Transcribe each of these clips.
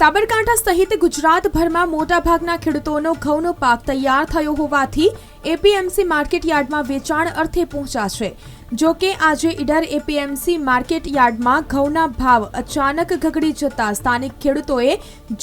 સાબરકાંઠા સહિત ગુજરાતભરમાં મોટાભાગના ખેડૂતોનો ઘઉંનો પાક તૈયાર થયો હોવાથી એપીએમસી માર્કેટ યાર્ડમાં વેચાણ અર્થે પહોંચ્યા છે। જો કે આજે ઈડર એપીએમસી માર્કેટ યાર્ડમાં ઘઉંના ભાવ અચાનક ગગડી જતા સ્થાનિક ખેડૂતોએ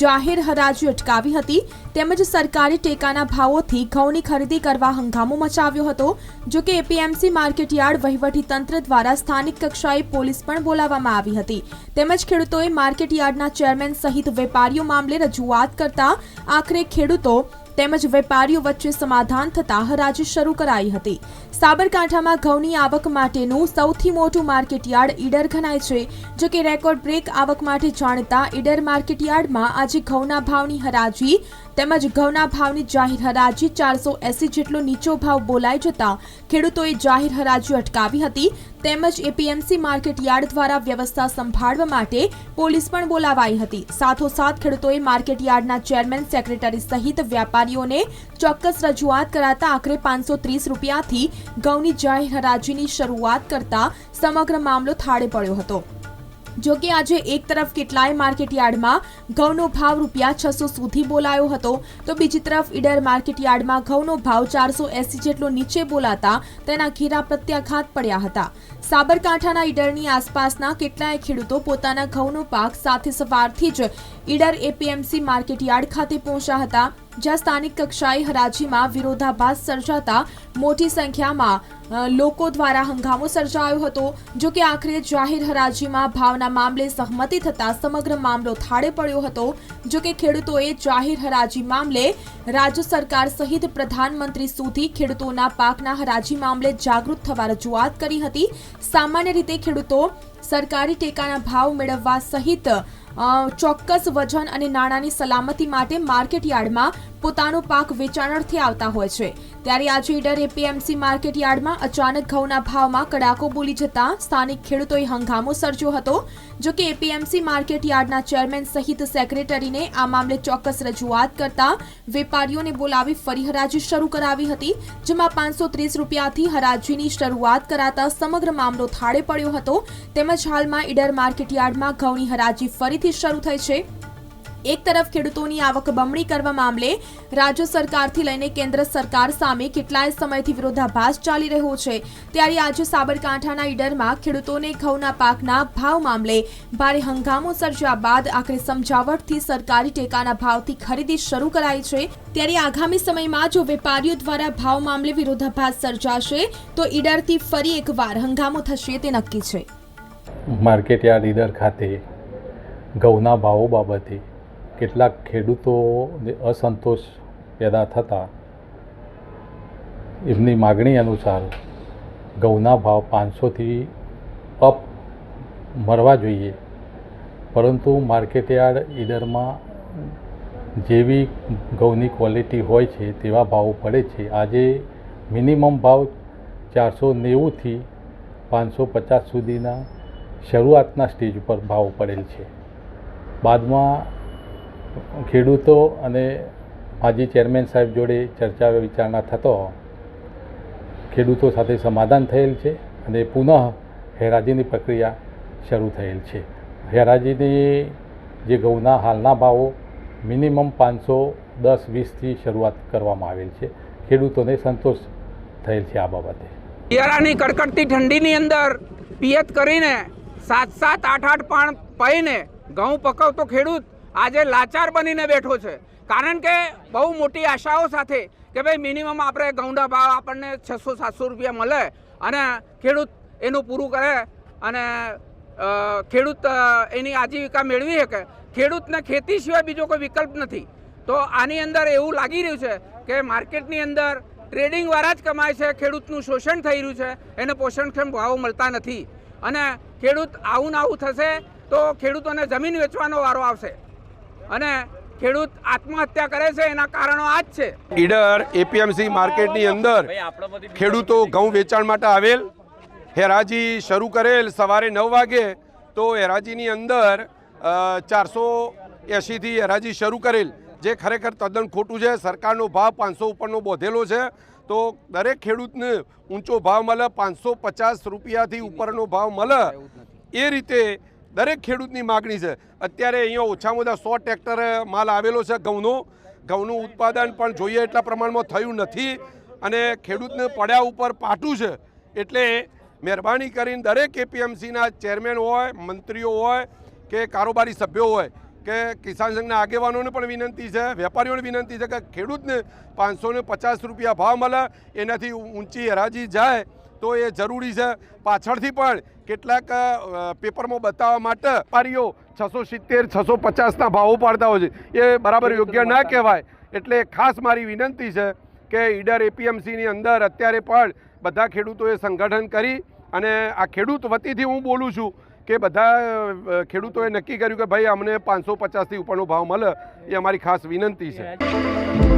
જાહેર હરાજી અટકાવી હતી તેમજ સરકારી ટેકાના ભાવોથી ઘઉંની ખરીદી કરવા હંગામો મચાવ્યો હતો। જો કે એપીએમસી માર્કેટ યાર્ડ વહીવટી તંત્ર દ્વારા સ્થાનિક કક્ષાએ પોલીસ પણ બોલાવવામાં આવી હતી તેમજ ખેડૂતોએ માર્કેટ યાર્ડના ચેરમેન સહિત વેપારીઓ મામલે રજૂઆત કરતા આખરે ખેડૂતો તેમજ વેપારીઓ વચ્ચે સમાધાન થતા હરાજી શરૂ કરાઈ હતી। સાબરકાંઠામાં ઘઉંની આવક માટેનું સૌથી મોટું માર્કેટ યાર્ડ ઈડર ગણાય છે। જો કે રેકોર્ડ બ્રેક આવક માટે જાણીતા ઈડર માર્કેટ યાર્ડમાં આજે ઘઉંના ભાવની હરાજી તેમજ ઘઉંના ભાવની જાહેર હરાજી 480 જેટલો નીચો ભાવ બોલાઈ જતા ખેડૂતોએ જાહેર હરાજી અટકાવી હતી તેમજ એપીએમસી માર્કેટ યાર્ડ દ્વારા વ્યવસ્થા સંભાળવા માટે પોલીસ પણ બોલાવાઈ હતી। સાથોસાથ ખેડૂતોએ માર્કેટ યાર્ડના ચેરમેન સેક્રેટરી સહિત વ્યાપારીઓને ચોક્કસ રજૂઆત કરાતા આખરે 530 રૂપિયાથી ઘઉંની જાહેર હરાજીની શરૂઆત કરતા સમગ્ર મામલો થાળે પડ્યો હતો। જો કે આજે એક તરફ કેટલાય માર્કેટ યાર્ડમાં ઘઉંનો ભાવ ₹600 સુધી બોલાયો હતો તો બીજી તરફ ઈડર માર્કેટ યાર્ડમાં ઘઉંનો ભાવ 480 જેટલો નીચે બોલાતા તેના ઘેરા પ્રત્યાઘાત પડ્યા હતા। સાબરકાંઠાના ઈડરની આસપાસના કેટલાય ખેડૂતો પોતાના ઘઉંનો પાક સાથે સવારથી જ ઈડર એપીએમસી માર્કેટ યાર્ડ ખાતે પહોંચ્યા હતા જ્યાં સ્થાનિક કક્ષાએ હરાજીમાં વિરોધાભાસ સર્જાતા મોટી સંખ્યામાં લોકો દ્વારા હંગામો સર્જાયો હતો। જો કે આખરે જાહેર હરાજીમાં ભાવના મામલે સહમતિ થતા સમગ્ર મામલો થાળે પડ્યો હતો। જો કે ખેડૂતોએ જાહેર હરાજી મામલે રાજ્ય સરકાર સહિત પ્રધાનમંત્રી સુધી ખેડૂતોના પાકના હરાજી મામલે જાગૃત થવા રજૂઆત કરી હતી। સામાન્ય રીતે ખેડૂતો સરકારી ટેકાના ભાવ મેળવવા સહિત ચોક્કસ વજન અને નાણાંની સલામતી માટે માર્કેટ યાર્ડમાં પોતાનો પાક વેચાણ અર્થે આવતા હોય છે ત્યારે આજે ઈડર એપીએમસી માર્કેટ યાર્ડમાં અચાનક ઘઉંના ભાવમાં કડાકો બોલી જતા સ્થાનિક ખેડૂતોએ હંગામો સર્જ્યો હતો। જો કે એપીએમસી માર્કેટ યાર્ડના ચેરમેન સહિત સેક્રેટરીને આ મામલે ચોક્કસ રજૂઆત કરતા વેપારીઓને બોલાવી ફરી હરાજી શરૂ કરાવી હતી જેમાં 530 રૂપિયાથી હરાજીની શરૂઆત કરાતા સમગ્ર મામલો થાળે પડ્યો હતો તેમજ હાલમાં ઈડર માર્કેટ યાર્ડમાં ઘઉંની હરાજી ફરીથી શરૂ થઈ છે। એક તરફ ખેડૂતોની આવક બમણી કરવા મામલે રાજ્ય સરકારથી લઈને કેન્દ્ર સરકાર સામે કેટલાય સમયથી વિરોધાભાસ ચાલી રહ્યો છે ત્યારે આજે સાબરકાંઠાના ઈડરમાં ખેડૂતોને ઘઉંના પાકના ભાવ મામલે ભારે હંગામો સર્જ્યા બાદ આખરે સમજાવટથી સરકારી ટેકાના ભાવથી ખરીદી શરૂ કરાઈ છે ત્યારે આગામી સમયમાં જો વેપારીઓ દ્વારા ભાવ મામલે વિરોધાભાસ સર્જાશે તો ઈડરથી ફરી એકવાર હંગામો થશે તે નક્કી છે। માર્કેટ યાર્ડ ઈડર ખાતે ઘઉંના ભાવો બાબતે કેટલાક ખેડૂતોને અસંતોષ પેદા થતાં એમની માગણી અનુસાર ઘઉંના ભાવ 500થી અપ મળવા જોઈએ પરંતુ માર્કેટ યાર્ડ ઈડરમાં જેવી ઘઉંની ક્વોલિટી હોય છે તેવા ભાવો પડે છે। આજે મિનિમમ ભાવ 490થી 550 સુધીના શરૂઆતના સ્ટેજ ઉપર ભાવ પડેલ છે। બાદમાં ખેડૂતો અને માજી ચેરમેન સાહેબ જોડે ચર્ચા વિચારણા થતો ખેડૂતો સાથે સમાધાન થયેલ છે અને પુનઃ હેરાજીની પ્રક્રિયા શરૂ થયેલ છે। હેરાજીની જે ઘઉંના હાલના ભાવો મિનિમમ 510-20થી શરૂઆત કરવામાં આવેલ છે। ખેડૂતોને સંતોષ થયેલ છે આ બાબતે। શિયાળાની કડકડતી ઠંડીની અંદર પિયત કરીને 7-7, 8-8 પાણ પાઈને ઘઉં પકવતો ખેડૂત આજે લાચાર બનીને બેઠો છે કારણ કે બહુ મોટી આશાઓ સાથે કે ભાઈ મિનિમમ આપણે ઘઉંના ભાવ આપણને 600-700 રૂપિયા મળે અને ખેડૂત એનું પૂરું કરે અને ખેડૂત એની આજીવિકા મેળવી શકે। ખેડૂતને ખેતી સિવાય બીજો કોઈ વિકલ્પ નથી તો આની અંદર એવું લાગી રહ્યું છે કે માર્કેટની અંદર ટ્રેડિંગવાળા જ કમાય છે, ખેડૂતનું શોષણ થઈ રહ્યું છે, એને પોષણક્ષમ ભાવો મળતા નથી અને ખેડૂત આવું ને આવું થશે તો ખેડૂતોને જમીન વેચવાનો વારો આવશે અને ખેડૂત આત્મહત્યા કરે છે એના કારણો આ જ છે। ઈડર એપીએમસી માર્કેટની અંદર ખેડૂતો ઘઉં વેચાણ માટે આવેલ હેરાજી શરૂ કરેલ સવારે 9 વાગે તો હેરાજીની અંદર 480થી હેરાજી શરૂ કરેલ જે ખરેખર તદ્દન ખોટું છે। સરકારનો ભાવ 500 ઉપરનો બોધેલો છે તો દરેક ખેડૂતને ઊંચો ભાવ મળે 550 રૂપિયાથી ઉપરનો ભાવ મળે એ રીતે દરેક ખેડૂતની માગણી છે. અત્યારે અહીંયા ઓછામાં ઓછા 100 ટ્રેક્ટર માલ આવેલો છે ઘઉંનું ઉત્પાદન પણ જોઈએ એટલા પ્રમાણમાં થયું નથી અને ખેડૂતને પડ્યા ઉપર પાટું છે. એટલે મહેરબાની કરીને દરેક એપીએમસીના ચેરમેન હોય, મંત્રીઓ હોય કે કારોબારી સભ્યો હોય કે કિસાન સંઘના આગેવાનોને પણ વિનંતી છે, વેપારીઓને વિનંતી છે કે ખેડૂતને 550 રૂપિયા ભાવ મળે, એનાથી ઊંચી હરાજી જાય તો એ જરૂરી છે. પાછળથી પણ કેટલાક પેપરમાં બતાવવા માટે વેપારીઓ 670-650ના ભાવો પાડતા હોય છે, એ બરાબર યોગ્ય ના કહેવાય. એટલે ખાસ મારી વિનંતી છે કે ઈડર એપીએમસીની અંદર અત્યારે પણ બધા ખેડૂતોએ સંગઠન કરી અને આ ખેડૂત વતીથી હું બોલું છું કે બધા ખેડૂતોએ નક્કી કર્યું કે ભાઈ અમને 550થી ઉપરનો ભાવ મળે, એ અમારી ખાસ વિનંતી છે.